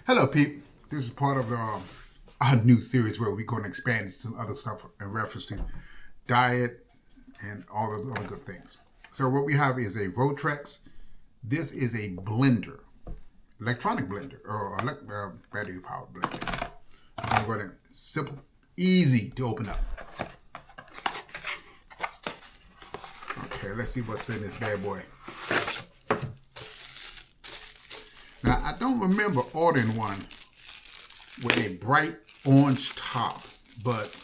Hello, Pete. This is part of our new series where we're going to expand some other stuff in reference to diet and all of the other good things. So what we have is a VOLTRX. This is a blender, electronic blender, or battery powered blender. I'm going to simple, easy to open up. Okay, let's see what's in this bad boy. Now, I don't remember ordering one with a bright orange top, but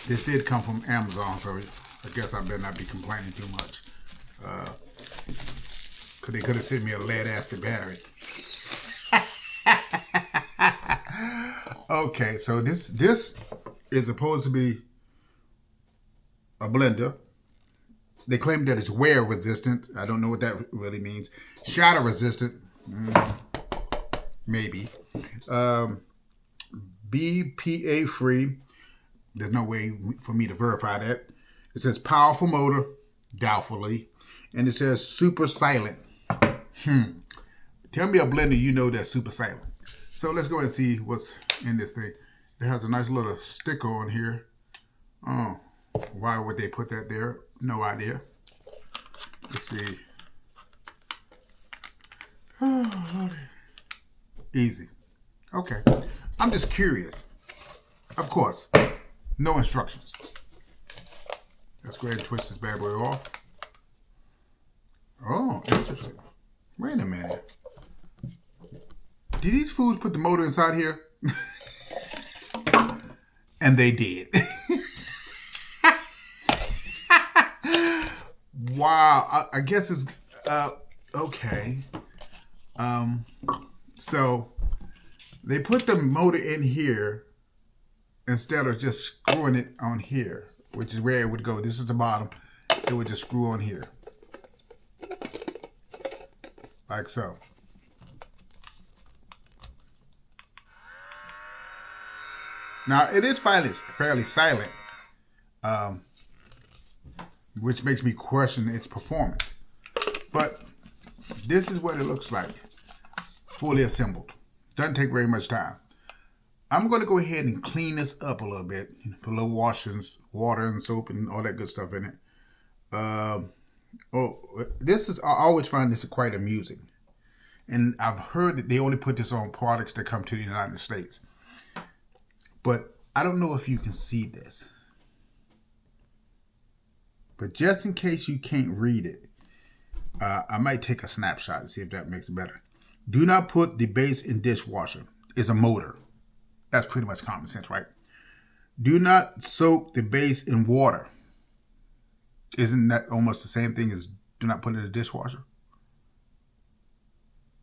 this did come from Amazon, so I guess I better not be complaining too much. Because they could have sent me a lead acid battery. Okay, so this is supposed to be a blender. They claim that it's wear resistant. I don't know what that really means. Shatter resistant. Maybe. BPA free. There's no way for me to verify that. It says powerful motor, doubtfully. And it says super silent. Tell me a blender you know that's super silent. So let's go and see what's in this thing. It has a nice little sticker on here. Oh, why would they put that there? No idea. Let's see. Oh, Lordy. Easy. Okay. I'm just curious. Of course, no instructions. Let's go ahead and twist this bad boy off. Oh, interesting. Wait a minute. Did these fools put the motor inside here? And they did. Wow. I guess it's okay. So they put the motor in here instead of just screwing it on here, which is where it would go. This is the bottom. It would just screw on here. Like so. Now it is fairly silent, which makes me question its performance. But this is what it looks like, fully assembled. Doesn't take very much time. I'm going to go ahead and clean this up a little bit. Put a little washings, water and soap and all that good stuff in it. I always find this quite amusing. And I've heard that they only put this on products that come to the United States. But I don't know if you can see this. But just in case you can't read it, I might take a snapshot and see if that makes it better. Do not put the base in dishwasher. It's a motor. That's pretty much common sense, right? Do not soak the base in water. Isn't that almost the same thing as do not put it in the dishwasher?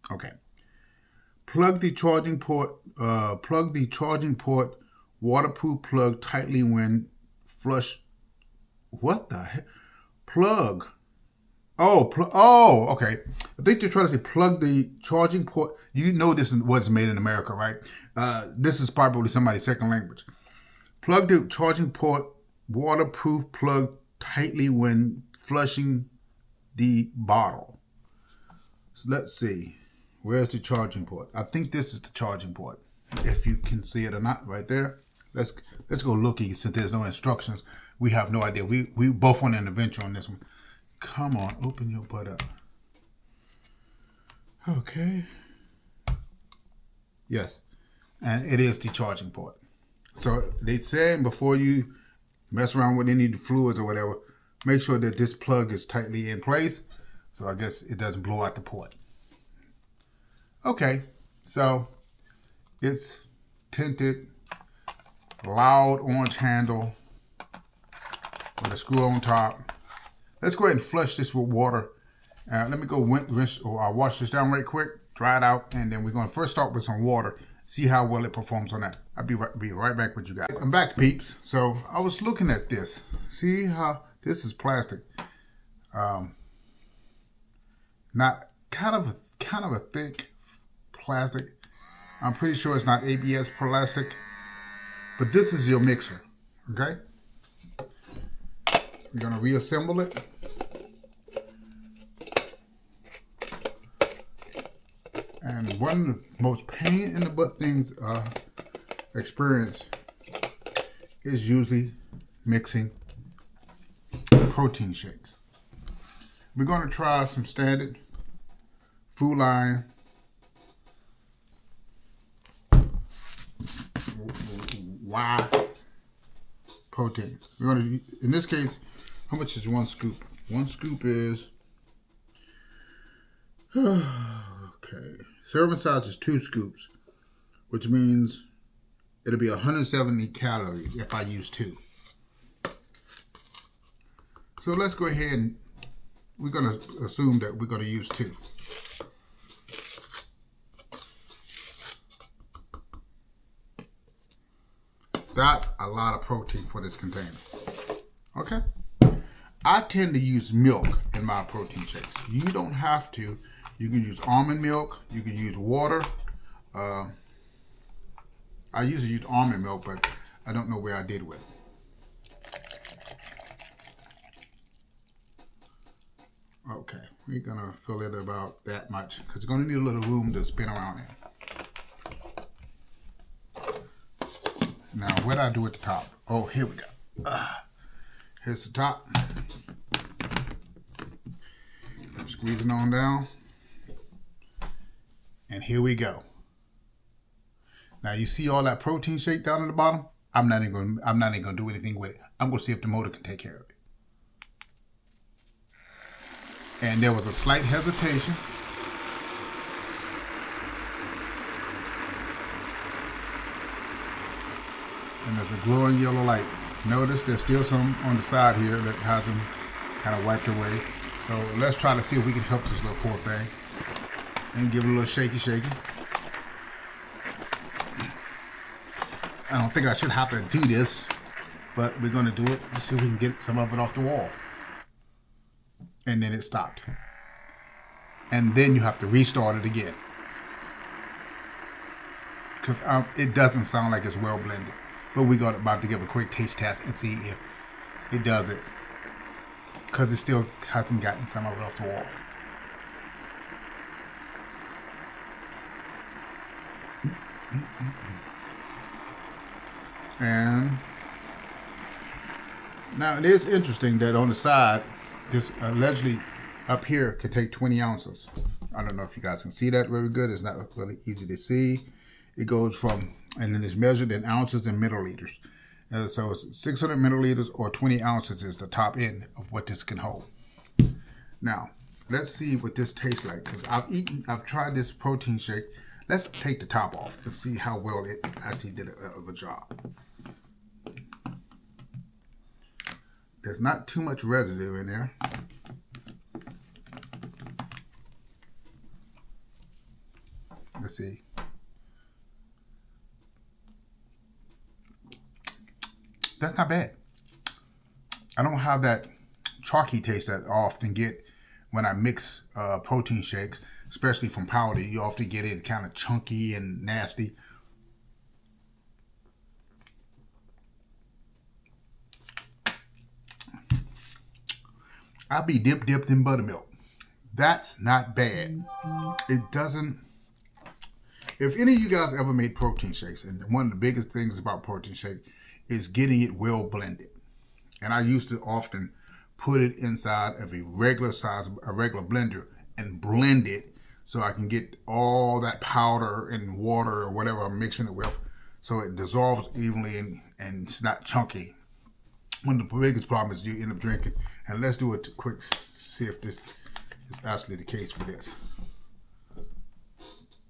Okay. Plug the charging port. Waterproof plug tightly when flush. What the heck? Plug. Oh, okay. I think they're trying to say plug the charging port. You know this was made in America, right? This is probably somebody's second language. Plug the charging port, waterproof plug tightly when flushing the bottle. So let's see. Where's the charging port? I think this is the charging port. If you can see it or not, right there. Let's go looky since there's no instructions. We have no idea. We both want an adventure on this one. Come on, open your butt up. Okay. Yes. And it is the charging port. So they said before you mess around with any of the fluids or whatever, make sure that this plug is tightly in place. So I guess it doesn't blow out the port. Okay. So it's tinted, loud orange handle with a screw on top. Let's go ahead and flush this with water. Let me go rinse or wash this down right quick, dry it out, and then we're going to first start with some water, see how well it performs on that. I'll be right back with you guys. I'm back, peeps. So I was looking at this. See how this is plastic. Not kind of a thick plastic. I'm pretty sure it's not ABS plastic, but this is your mixer. Okay. We're going to reassemble it. And And one of the most pain in the butt things I experience is usually mixing protein shakes. We're going to try some standard Food Lion Y proteins. We're going to, in this case, how much is one scoop? One scoop is, okay, serving size is 2 scoops, which means it'll be 170 calories if I use 2. So let's go ahead and we're going to assume that we're going to use 2. That's a lot of protein for this container. Okay. I tend to use milk in my protein shakes. You don't have to. You can use almond milk. You can use water. I usually use almond milk, but I don't know where I did with it. Okay, we're gonna fill it about that much because you're gonna need a little room to spin around in. Now, what do I do at the top? Oh, here we go. Here's the top. I'm squeezing on down. And here we go. Now, you see all that protein shake down at the bottom? I'm not even gonna do anything with it. I'm gonna see if the motor can take care of it. And there was a slight hesitation. And there's a glowing yellow light. Notice there's still some on the side here that hasn't kind of wiped away. So let's try to see if we can help this little poor thing. And give it a little shaky. I don't think I should have to do this, but we're going to do it. Let's see if we can get some of it off the wall. And then it stopped. And then you have to restart it again. Because it doesn't sound like it's well blended. But we're about to give a quick taste test and see if it does it. Because it still hasn't gotten some of it off the wall. And now it is interesting that on the side, this allegedly up here could take 20 ounces. I don't know if you guys can see that very good. It's not really easy to see. It goes from, and then it's measured in ounces and milliliters. So it's 600 milliliters or 20 ounces is the top end of what this can hold. Now, let's see what this tastes like. Because I've tried this protein shake. Let's take the top off and see how well it actually did of a job. There's not too much residue in there. Let's see. That's not bad. I don't have that chalky taste that I often get when I mix protein shakes, especially from powder. You often get it kind of chunky and nasty. I'll be dipped in buttermilk. That's not bad. It doesn't. If any of you guys ever made protein shakes, and one of the biggest things about protein shake is getting it well blended. And I used to often put it inside of a regular blender and blend it so I can get all that powder and water or whatever I'm mixing it with so it dissolves evenly and it's not chunky. One of the biggest problems is you end up drinking. And let's do a quick see if this is actually the case for this.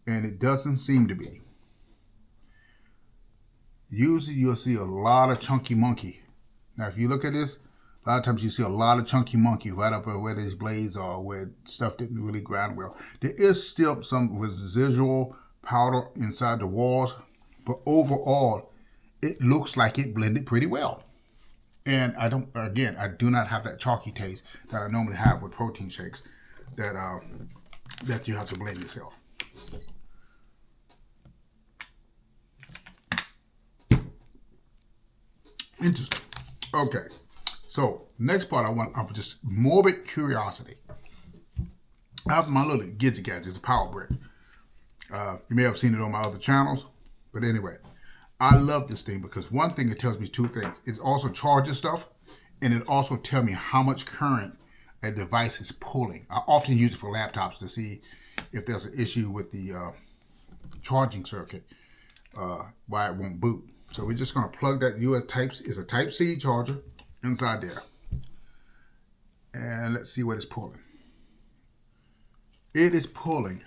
And it doesn't seem to be. Usually you'll see a lot of chunky monkey. Now if you look at this, a lot of times you see a lot of chunky monkey right up where these blades are, where stuff didn't really grind well. There is still some residual powder inside the walls, but overall, it looks like it blended pretty well. And I do not have that chalky taste that I normally have with protein shakes that you have to blend yourself. Interesting. Okay. So next part I'm just morbid curiosity. I have my little gadget, it's a power brick. You may have seen it on my other channels. But anyway, I love this thing because one thing, it tells me two things. It also charges stuff, and it also tells me how much current a device is pulling. I often use it for laptops to see if there's an issue with the charging circuit, why it won't boot. So we're just going to plug that is a Type-C charger inside there. And let's see what it's pulling. It is pulling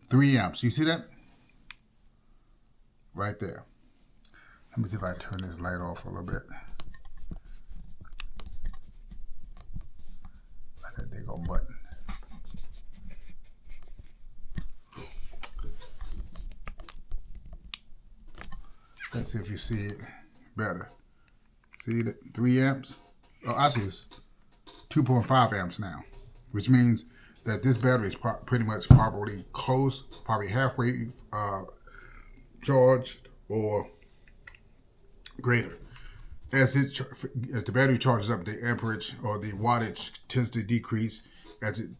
3 amps. You see that? Right there. Let me see if I turn this light off a little bit. Like that big old button. Let's see if you see it better. See that 3 amps? Oh, actually it's 2.5 amps now, which means that this battery is pretty much probably close, probably halfway charged or greater. As the battery charges up, the amperage or the wattage tends to decrease as it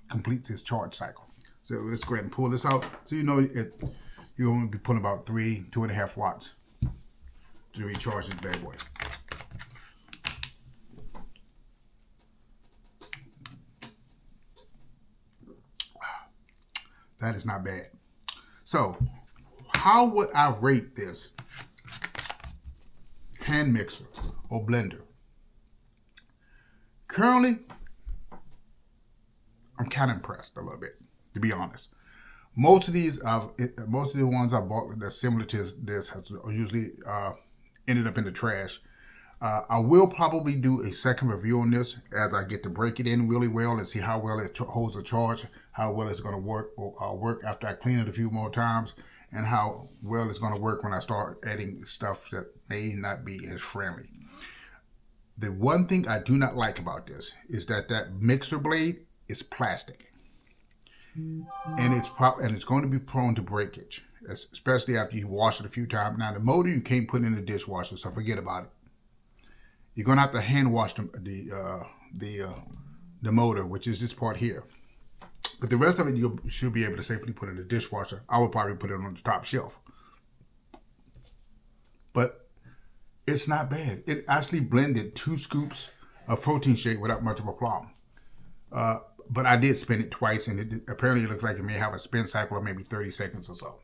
completes its charge cycle. So let's go ahead and pull this out. So you know you're going to be pulling about 2.5 watts to recharge this bad boy. That is not bad. So, how would I rate this hand mixer or blender? Currently, I'm kind of impressed a little bit, to be honest. Most of the ones I bought that's similar to this have usually ended up in the trash. I will probably do a second review on this as I get to break it in really well and see how well it holds a charge, how well it's going to work after I clean it a few more times, and how well it's going to work when I start adding stuff that may not be as friendly. The one thing I do not like about this is that mixer blade is plastic. And it's going to be prone to breakage, especially after you wash it a few times. Now the motor you can't put in the dishwasher, so forget about it. You're going to have to hand wash the motor, which is this part here. But the rest of it you should be able to safely put in the dishwasher. I would probably put it on the top shelf. But it's not bad. It actually blended 2 scoops of protein shake without much of a problem. But I did spin it twice, and apparently it looks like it may have a spin cycle of maybe 30 seconds or so.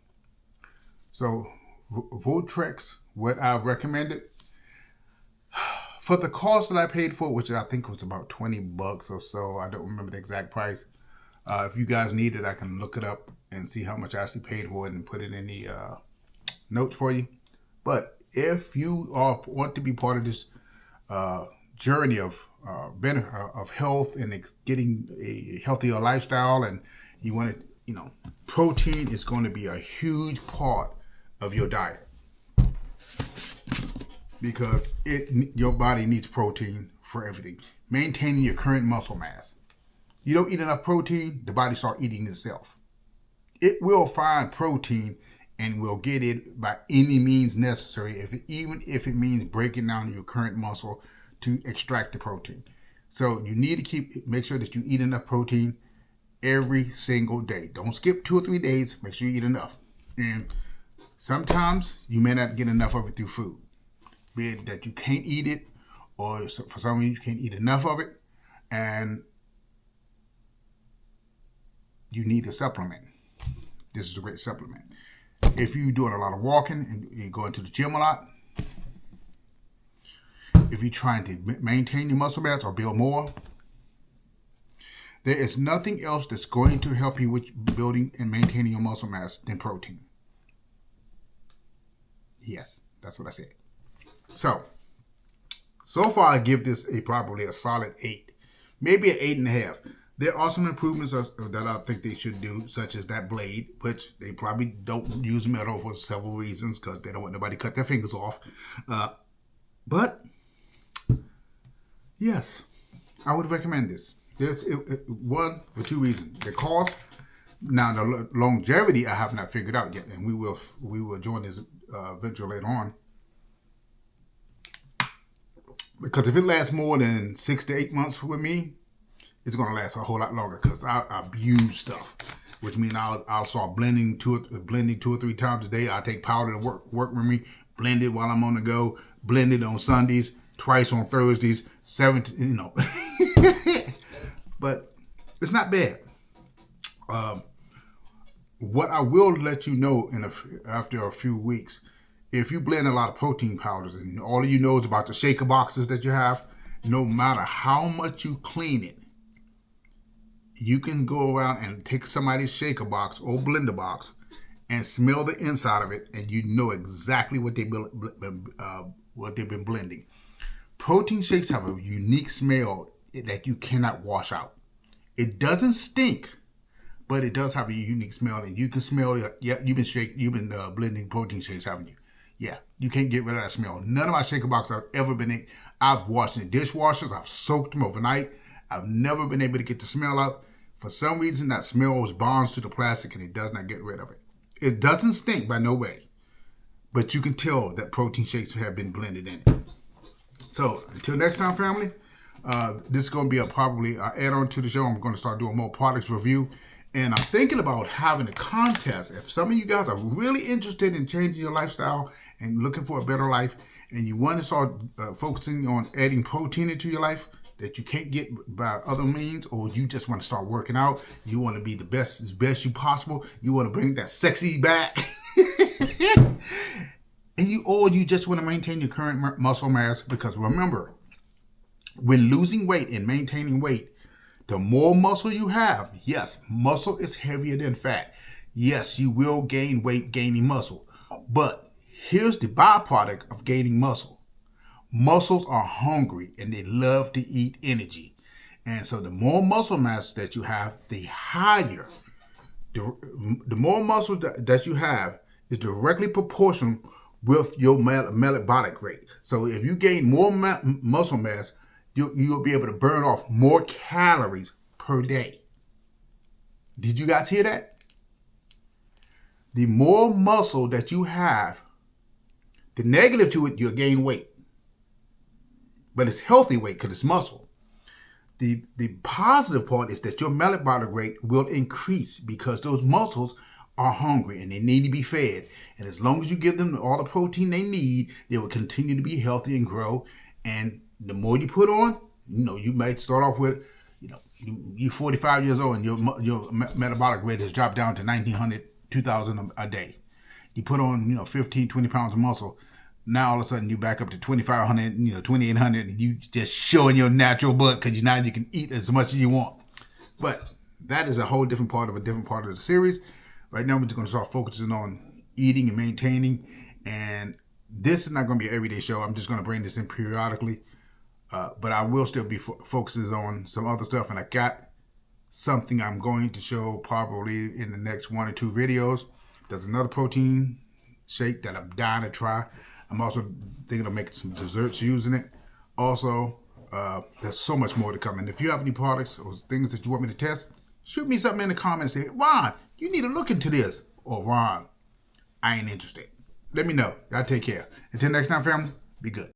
So VOLTRX, what I've recommended, for the cost that I paid for, which I think was about $20 or so, I don't remember the exact price. If you guys need it, I can look it up and see how much I actually paid for it and put it in the notes for you. But if you want to be part of this journey of health and getting a healthier lifestyle, and you want to, protein is going to be a huge part of your diet because your body needs protein for everything. Maintaining your current muscle mass. You don't eat enough protein, the body starts eating itself. It will find protein and will get it by any means necessary, even if it means breaking down your current muscle to extract the protein. So you need to make sure that you eat enough protein every single day. Don't skip 2 or 3 days. Make sure you eat enough. And sometimes you may not get enough of it through food. Be it that you can't eat it, or for some reason you can't eat enough of it, and you need a supplement. This is a great supplement. If you're doing a lot of walking and you're going to the gym a lot, if you're trying to maintain your muscle mass or build more, there is nothing else that's going to help you with building and maintaining your muscle mass than protein. Yes, that's what I said. So far I give this probably a solid 8, maybe an 8.5. There are some improvements that I think they should do, such as that blade, which they probably don't use metal for several reasons because they don't want nobody to cut their fingers off. But yes, I would recommend this. One, for 2 reasons. The cost. Now the longevity I have not figured out yet, and we will join this venture later on. Because if it lasts more than 6 to 8 months with me, it's going to last a whole lot longer because I abuse stuff, which means I'll start blending two or three times a day. I take powder to work with me, blend it while I'm on the go, blend it on Sundays, twice on Thursdays, But it's not bad. What I will let you know after a few weeks, if you blend a lot of protein powders and all you know is about the shaker boxes that you have, no matter how much you clean it, you can go around and take somebody's shaker box or blender box and smell the inside of it, and you know exactly what they've been blending. Protein shakes have a unique smell that you cannot wash out. It doesn't stink, but it does have a unique smell, and you can smell it. Yeah, you've been blending protein shakes, haven't you? Yeah, you can't get rid of that smell. None of my shaker boxes I've ever been in. I've washed in dishwashers. I've soaked them overnight. I've never been able to get the smell out. For some reason, that smell bonds to the plastic, and it does not get rid of it. It doesn't stink by no way, but you can tell that protein shakes have been blended in it. So until next time, family, this is going to be probably an add-on to the show. I'm going to start doing more products review. And I'm thinking about having a contest. If some of you guys are really interested in changing your lifestyle and looking for a better life, and you want to start focusing on adding protein into your life that you can't get by other means, or you just want to start working out, you want to be the best you possible, you want to bring that sexy back, and you just want to maintain your current muscle mass, because remember, when losing weight and maintaining weight, the more muscle you have, yes, muscle is heavier than fat. Yes, you will gain weight gaining muscle. But here's the byproduct of gaining muscle. Muscles are hungry and they love to eat energy. And so the more muscle mass that you have, the higher. The more muscle that you have is directly proportional with your metabolic rate. So if you gain more muscle mass, you'll be able to burn off more calories per day. Did you guys hear that? The more muscle that you have, the negative to it, you'll gain weight. But it's healthy weight because it's muscle. The positive part is that your metabolic rate will increase because those muscles are hungry and they need to be fed. And as long as you give them all the protein they need, they will continue to be healthy and grow. And the more you put on, you might start off with, you're 45 years old and your metabolic rate has dropped down to 1,900, 2,000 a day. You put on, 15, 20 pounds of muscle. Now all of a sudden you back up to 2,500, 2,800, and you just showing your natural butt because now you can eat as much as you want. But that is a whole different part of the series. Right now we're just going to start focusing on eating and maintaining. And this is not going to be an everyday show. I'm just going to bring this in periodically. But I will still be focusing on some other stuff. And I got something I'm going to show probably in the next 1 or 2 videos. There's another protein shake that I'm dying to try. I'm also thinking of making some desserts using it. Also, there's so much more to come. And if you have any products or things that you want me to test, shoot me something in the comments. Say, Ron, you need to look into this. Or Ron, I ain't interested. Let me know. Y'all take care. Until next time, family, be good.